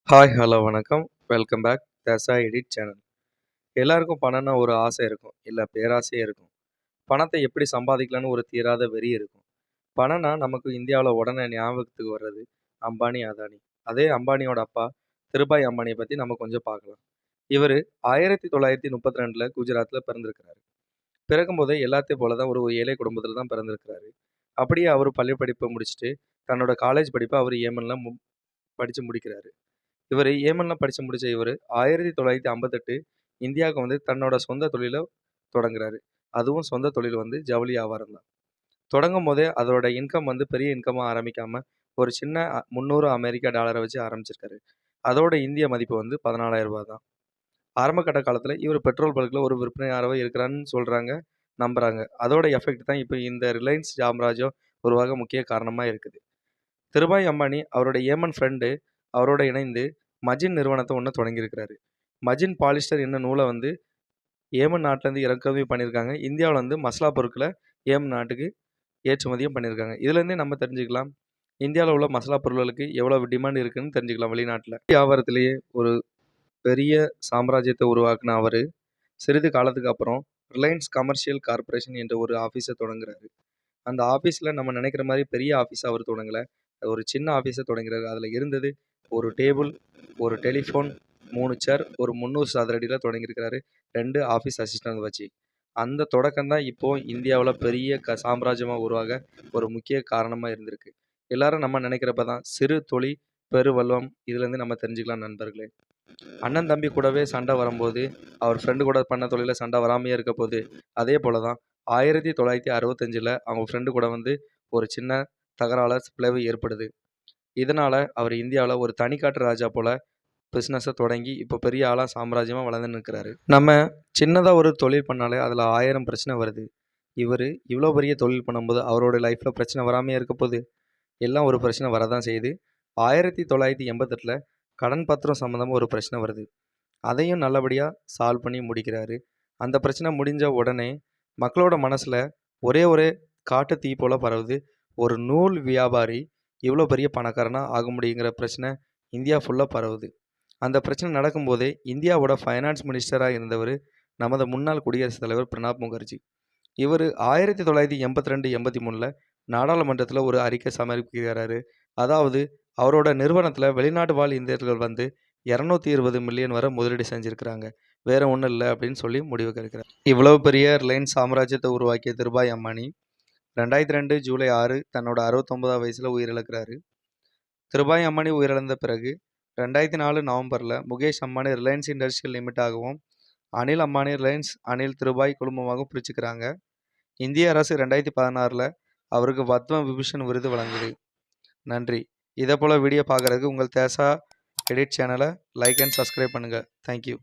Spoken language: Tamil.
ஹாய், ஹலோ, வணக்கம். Welcome back. Desa edit channel. எல்லாருக்கும் பணம்னா ஒரு ஆசை இருக்கும். இல்ல பேராசையே இருக்கும். பணத்த எப்படி சம்பாதிக்கலான்னு ஒரு தீராத வெறி இருக்கும். பணம்னா நமக்கு இந்தியாவுல உடனே ஞாபகத்துக்கு வர்றது அம்பானி, அதானி. அதே அம்பானியோட அப்பா திருபாய் அம்பானிய பத்தி நம்ம கொஞ்சம் பார்க்கலாம். இவரு 1932ல குஜராத்ல பிறந்திருக்கிறாரு. பிறக்கும்போதே எல்லாத்தையும் போல தான் ஒரு ஏழை குடும்பத்தில தான் பிறந்திருக்கிறாரு. அப்படியே அவரு பள்ளி படிப்ப முடிச்சுட்டு, தன்னோட காலேஜ் படிப்ப அவரு ஏமன்ல படிச்சு முடிக்கிறாரு. இவரு ஏமன்ல படிச்சு முடிச்ச இவரு 1958 இந்தியாவுக்கு வந்து தன்னோட சொந்த தொழில தொடங்குறாரு. அதுவும் சொந்த தொழில் வந்து ஜவுளி வியாபாரம் தான். தொடங்கும்போதே அதோட இன்கம் வந்து பெரிய இன்கமா ஆரம்பிக்காம, ஒரு சின்ன $300 அமெரிக்கா டாலர வச்சு ஆரம்பிச்சிருக்காரு. அதோட இந்திய மதிப்பு வந்து ரூ. 14,000 தான். ஆரம்ப கட்ட காலத்துல இவரு பெட்ரோல் பல்க்ல ஒரு விற்பனையாளரா இருக்கிறான்னு சொல்றாங்க, நம்புறாங்க. அதோட எஃபெக்ட் தான் இப்ப இந்த ரிலையன்ஸ் சாம்ராஜ்யம் உருவாக முக்கிய காரணமா இருக்குது. திருபாய் அம்பானி அவரோட ஏமன் ஃப்ரெண்டு அவரோட இணைந்து மஜின் நிறுவனத்த ஒண்ணு தொடங்கியிருக்கிறாரு. மஜின் பாலிஸ்டர் என்னும் நூல வந்து ஏமன் நாட்டிலேருந்து இறக்குமதி பண்ணியிருக்காங்க. இந்தியாவுல வந்து மசாலா பொருட்கள ஏமன் நாட்டுக்கு ஏற்றுமதியும் பண்ணியிருக்காங்க. இதுலேருந்தே நம்ம தெரிஞ்சுக்கலாம், இந்தியாவுல உள்ள மசாலா பொருட்களுக்கு எவ்வளவு டிமாண்ட் இருக்குன்னு தெரிஞ்சுக்கலாம் வெளிநாட்டுல. வியாபாரத்திலேயே ஒரு பெரிய சாம்ராஜ்யத்த உருவாக்குன அவரு, சிறிது காலத்துக்கு அப்புறம் ரிலையன்ஸ் கமர்ஷியல் கார்ப்பரேஷன் என்ற ஒரு ஆஃபீஸ தொடங்குறாரு. அந்த ஆஃபீஸ்ல நம்ம நினைக்கிற மாரி பெரிய ஆஃபீஸ அவரு தொடங்கல. ஒரு சின்ன ஆஃபீஸ தொடங்குறாரு. அதுல இருந்தது ஒரு டேபிள், ஒரு டெலிஃபோன், 3 சேர், ஒரு 300 சதுர அடியில தொடங்கியிருக்கிறாரு. 2 ஆஃபீஸ் அசிஸ்டன்ட் வச்சு. அந்த தொடக்கம் தான் இப்போ இந்தியாவுல பெரிய சாம்ராஜ்யமா உருவாக ஒரு முக்கிய காரணமா இருந்திருக்கு. எல்லாரும் நம்ம நினைக்கிறப்ப தான் சிறு தொளி பெருவெள்ளம் இதுலேருந்து நம்ம தெரிஞ்சுக்கலாம் நண்பர்களே. அண்ணன் தம்பி கூடவே சண்டை வரும்போது, அவர் ஃப்ரெண்டு கூட பண்ண தொழில்ல சண்டை வராமயே இருக்க போது. அதே போல தான் 1965ல அவங்க ஃப்ரெண்டு கூட வந்து ஒரு சின்ன தகரால பிளவு ஏற்படுது. இதனால அவர் இந்தியாவுல ஒரு தனிக்காட்டு ராஜா போல பிசினஸ தொடங்கி, இப்போ பெரிய ஆளா சாம்ராஜ்யமா வளர்ந்து நிற்கிறாரு. நம்ம சின்னதா ஒரு தொழில் பண்ணாலே அதுல 1000 பிரச்சனை வருது. இவரு இவ்ளோ பெரிய தொழில் பண்ணும்போது அவரோட லைஃப்ல பிரச்சனை வராமயா இருக்க போது? எல்லாம் ஒரு பிரச்சனை வரதான் செய்யுது. 1988ல கடன் பத்திரம் சம்மந்தமா ஒரு பிரச்சனை வருது. அதையும் நல்லபடியா சால்வ் பண்ணி முடிக்கிறாரு. அந்த பிரச்சனை முடிஞ்ச உடனே மக்களோட மனசுல ஒரே ஒரு காட்டு தீ போல பரவுது. ஒரு நூல் வியாபாரி இவ்வளோ பெரிய பணக்காரனா ஆக முடியுங்கிற பிரச்சனை இந்தியா ஃபுல்லா பரவுது. அந்த பிரச்சனை நடக்கும்போதே இந்தியாவோட ஃபைனான்ஸ் மினிஸ்டரா இருந்தவர் நமது முன்னாள் குடியரசுத் தலைவர் பிரணாப் முகர்ஜி. இவர் 1982, 83ல நாடாளுமன்றத்தில் ஒரு அறிக்கை சமர்ப்பிக்கிறாரு. அதாவது அவரோட நிறுவனத்தில் வெளிநாட்டு வாழ் இந்தியர்கள் வந்து 220 மில்லியன் வரை முதலீடு செஞ்சுருக்கிறாங்க. வேற ஒன்றும் இல்லை அப்படின்னு சொல்லி முடிவுக்கு இருக்கிறார். இவ்வளவு பெரிய ரிலையன்ஸ் சாம்ராஜ்யத்தை உருவாக்கிய திருபாய் அம்பானி 2002 ஜூலை 6 தன்னோட 69ஆவது வயசுல உயிரிழக்கிறாரு. திருபாய் அம்பானி உயிரிழந்த பிறகு 2004 நவம்பரில் முகேஷ் அம்பானி ரிலையன்ஸ் இண்டஸ்ட்ரியல் லிமிட்டாகவும், அனில் அம்பானி ரிலையன்ஸ் அனில் திருபாய் குழுமமாகவும் பிரிச்சுக்கிறாங்க. இந்திய அரசு 2016ல் அவருக்கு பத்ம விபூஷன் விருது வழங்குது. நன்றி. இதே போல் வீடியோ பார்க்குறதுக்கு உங்கள் தேசா எடிட் சேனலை லைக் அண்ட் சப்ஸ்கிரைப் பண்ணுங்கள். தேங்க்யூ.